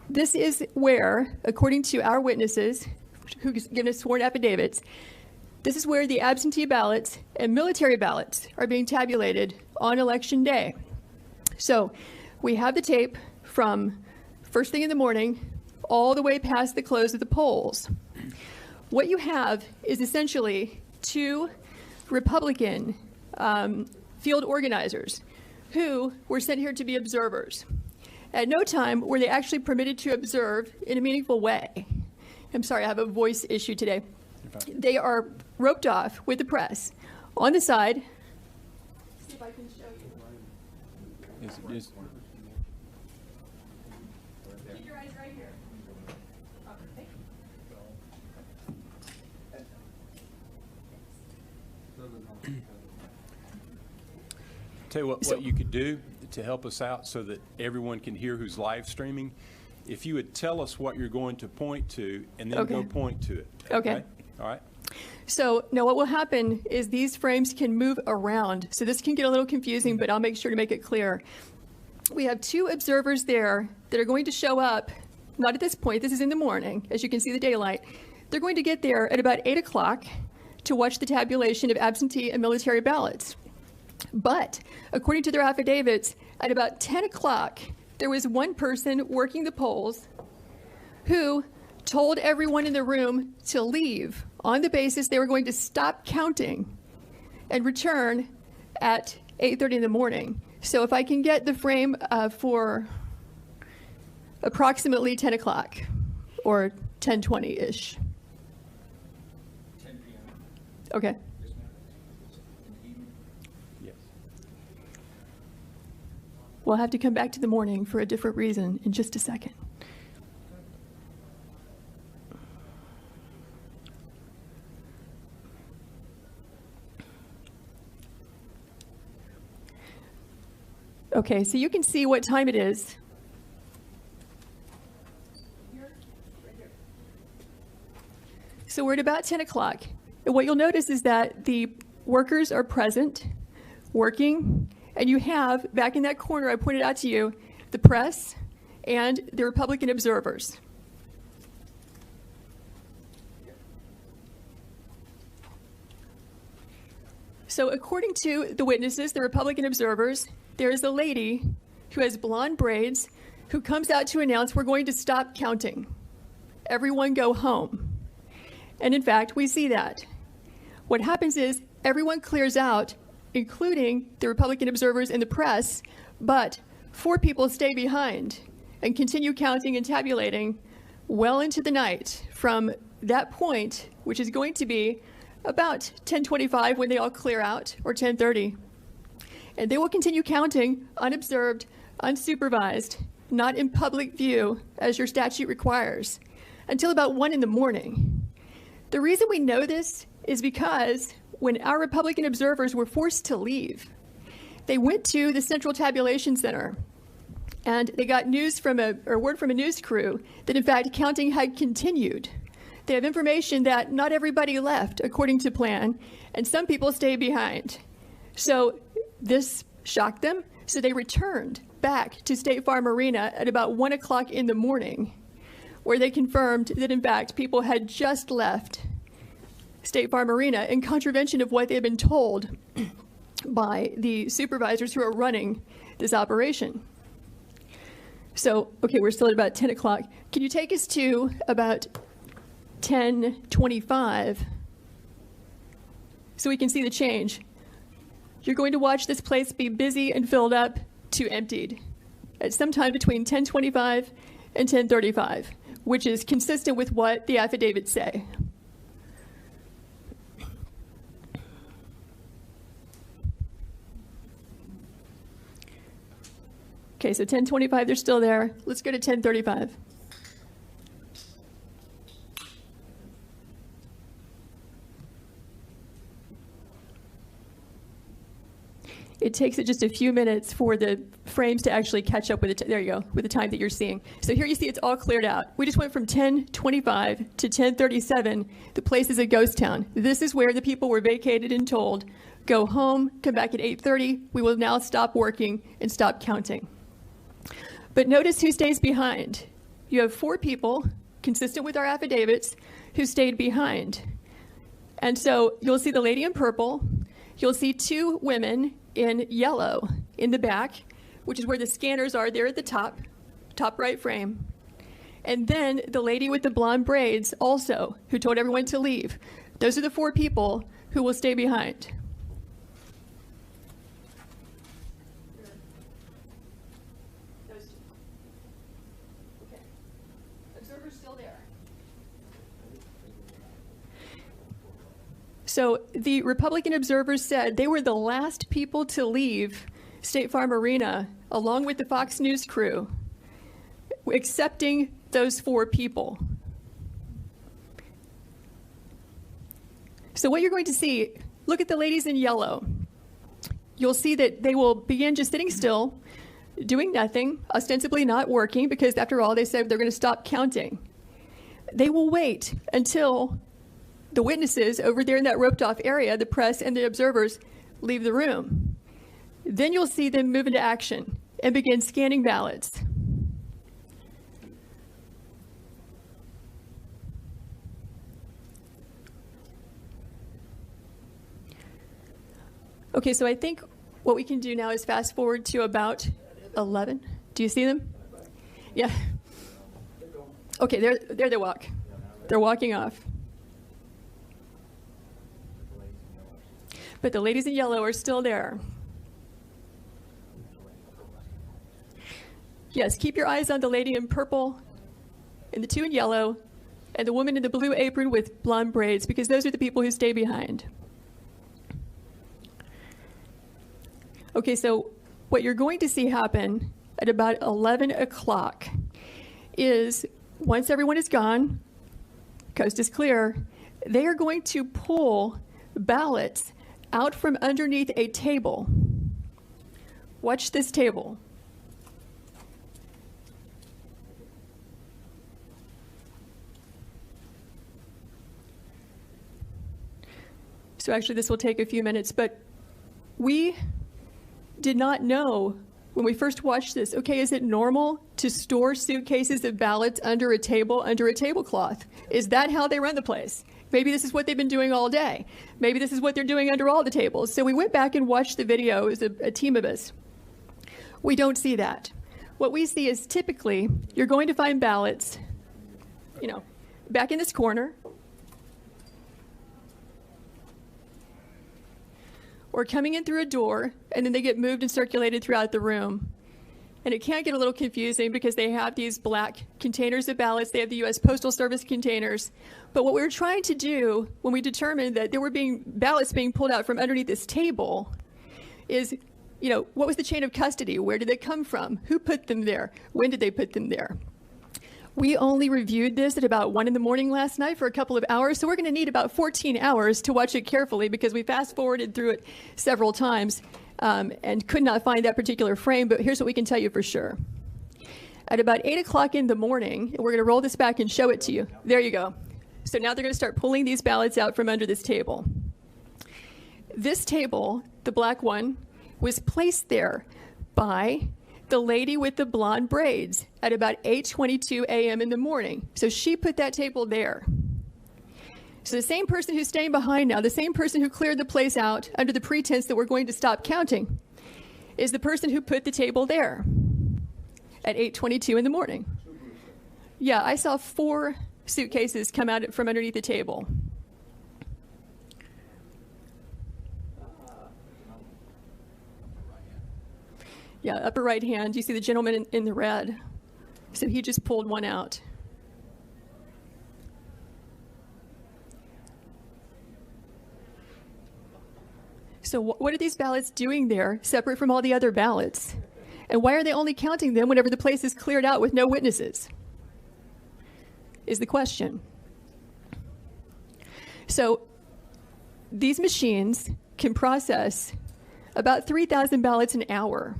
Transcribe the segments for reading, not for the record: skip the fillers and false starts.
this is where, according to our witnesses, who've given us sworn affidavits, this is where the absentee ballots and military ballots are being tabulated on election day. So we have the tape from first thing in the morning all the way past the close of the polls. What you have is essentially two Republican field organizers who were sent here to be observers. At no time were they actually permitted to observe in a meaningful way. I'm sorry, I have a voice issue today. They are roped off with the press on the side. See if I can show you. Keep your eyes right here. Okay. Tell you what you could do to help us out so that everyone can hear who's live streaming. If you would tell us what you're going to point to and then go point to it. Okay. All right. So now what will happen is these frames can move around. So this can get a little confusing, but I'll make sure to make it clear. We have two observers there that are going to show up, not at this point, this is in the morning, as you can see the daylight. They're going to get there at about 8 o'clock to watch the tabulation of absentee and military ballots. But according to their affidavits, at about 10 o'clock, there was one person working the polls who told everyone in the room to leave on the basis they were going to stop counting and return at 8:30 in the morning. So if I can get the frame for approximately 10 o'clock or 10:20-ish. 10 p.m. Okay. Yes. We'll have to come back to the morning for a different reason in just a second. Okay, so you can see what time it is. So we're at about 10 o'clock. And what you'll notice is that the workers are present, working, and you have, back in that corner I pointed out to you, the press and the Republican observers. So according to the witnesses, the Republican observers, there is a lady who has blonde braids who comes out to announce we're going to stop counting. Everyone go home. And in fact, we see that. What happens is everyone clears out, including the Republican observers and the press, but 4 people stay behind and continue counting and tabulating well into the night from that point, which is going to be about 10:25 when they all clear out, or 10:30. And they will continue counting unobserved, unsupervised, not in public view, as your statute requires, until about 1 in the morning. The reason we know this is because when our Republican observers were forced to leave, they went to the Central Tabulation Center and they got news from word from a news crew that in fact counting had continued. They have information that not everybody left according to plan, and some people stayed behind. So this shocked them, so they returned back to State Farm Arena at about 1 o'clock in the morning, where they confirmed that in fact people had just left State Farm Arena in contravention of what they had been told by the supervisors who are running this operation. So, okay, we're still at about 10 o'clock. Can you take us to about 10:25 so we can see the change? You're going to watch this place be busy and filled up to emptied at some time between 10:25 and 10:35, which is consistent with what the affidavits say. Okay, so 10:25, they're still there. Let's go to 10:35. It takes it just a few minutes for the frames to actually catch up with there you go, with the time that you're seeing. So here you see it's all cleared out. We just went from 10:25 to 10:37. The place is a ghost town. This is where the people were vacated and told, go home, come back at 8:30. We will now stop working and stop counting. But notice who stays behind. you have 4 people, consistent with our affidavits, who stayed behind. And so you'll see the lady in purple. You'll see 2 women in yellow in the back, which is where the scanners are there at the top right frame. And then the lady with the blonde braids also, who told everyone to leave. Those are the 4 people who will stay behind. Those 2. Okay. Observer's still there. So the Republican observers said they were the last people to leave State Farm Arena, along with the Fox News crew, accepting those 4 people. So what you're going to see, look at the ladies in yellow. You'll see that they will begin just sitting still, doing nothing, ostensibly not working, because after all, they said they're going to stop counting. They will wait until the witnesses over there in that roped off area, the press and the observers, leave the room. Then you'll see them move into action and begin scanning ballots. Okay, so I think what we can do now is fast forward to about 11. Do you see them? Yeah. Okay, there they walk. They're walking off. But the ladies in yellow are still there. Yes, keep your eyes on the lady in purple and the 2 in yellow and the woman in the blue apron with blonde braids, because those are the people who stay behind. Okay, so what you're going to see happen at about 11 o'clock is, once everyone is gone, coast is clear, they are going to pull ballots out from underneath a table. Watch this table. So actually this will take a few minutes, but we did not know when we first watched this, okay, is it normal to store suitcases of ballots under a table, under a tablecloth? Is that how they run the place? Maybe this is what they've been doing all day. Maybe this is what they're doing under all the tables. So we went back and watched the video as a team of us. We don't see that. What we see is typically you're going to find ballots, back in this corner, or coming in through a door, and then they get moved and circulated throughout the room. And it can get a little confusing because they have these black containers of ballots. They have the U.S. Postal Service containers. But what we were trying to do when we determined that there were ballots being pulled out from underneath this table is, what was the chain of custody? Where did they come from? Who put them there? When did they put them there? We only reviewed this at about 1 in the morning last night for a couple of hours, so we're going to need about 14 hours to watch it carefully because we fast-forwarded through it several times and could not find that particular frame, but here's what we can tell you for sure. At about 8 o'clock in the morning, we're going to roll this back and show it to you. There you go. So now they're going to start pulling these ballots out from under this table. This table, the black one, was placed there by the lady with the blonde braids at about 8:22 a.m. in the morning. So she put that table there. So the same person who's staying behind now, the same person who cleared the place out under the pretense that we're going to stop counting, is the person who put the table there at 8:22 in the morning. Yeah, I saw 4 suitcases come out from underneath the table. Yeah, upper right hand, you see the gentleman in the red. So he just pulled one out. So what are these ballots doing there, separate from all the other ballots? And why are they only counting them whenever the place is cleared out with no witnesses? Is the question. So these machines can process about 3,000 ballots an hour.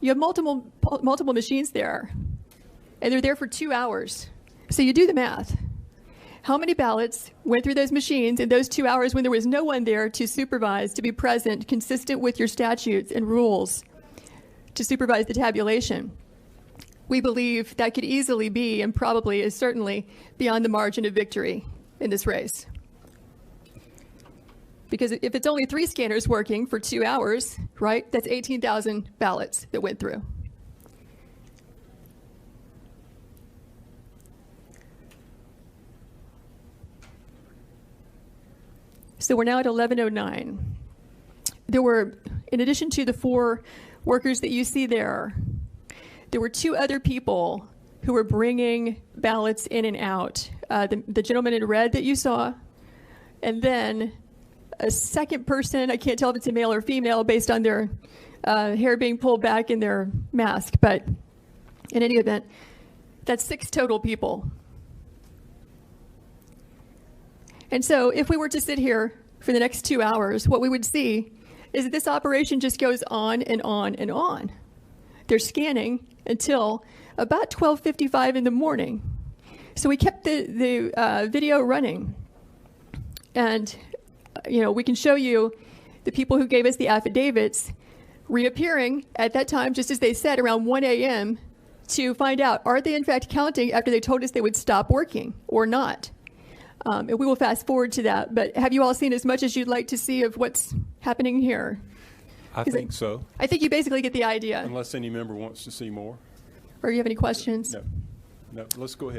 You have multiple machines there, and they're there for 2 hours. So you do the math. How many ballots went through those machines in those 2 hours when there was no one there to supervise, to be present, consistent with your statutes and rules, to supervise the tabulation? we believe that could easily be, and probably is certainly, beyond the margin of victory in this race. Because if it's only 3 scanners working for 2 hours, right, that's 18,000 ballots that went through. So we're now at 11:09. There were, in addition to the 4 workers that you see there were 2 other people who were bringing ballots in and out. The gentleman in red that you saw, and then a second person. I can't tell if it's a male or female based on their hair being pulled back in their mask, but in any event, that's 6 total people. And so if we were to sit here for the next 2 hours, what we would see is that this operation just goes on and on and on. They're scanning until about 12:55 in the morning. So we kept the video running. And, you know, we can show you the people who gave us the affidavits reappearing at that time, just as they said, around 1 a.m. to find out, are they in fact counting after they told us they would stop working or not? And we will fast forward to that. But have you all seen as much as you'd like to see of what's happening here? I think so. I think you basically get the idea. Unless any member wants to see more. Or you have any questions? No. No, let's go ahead.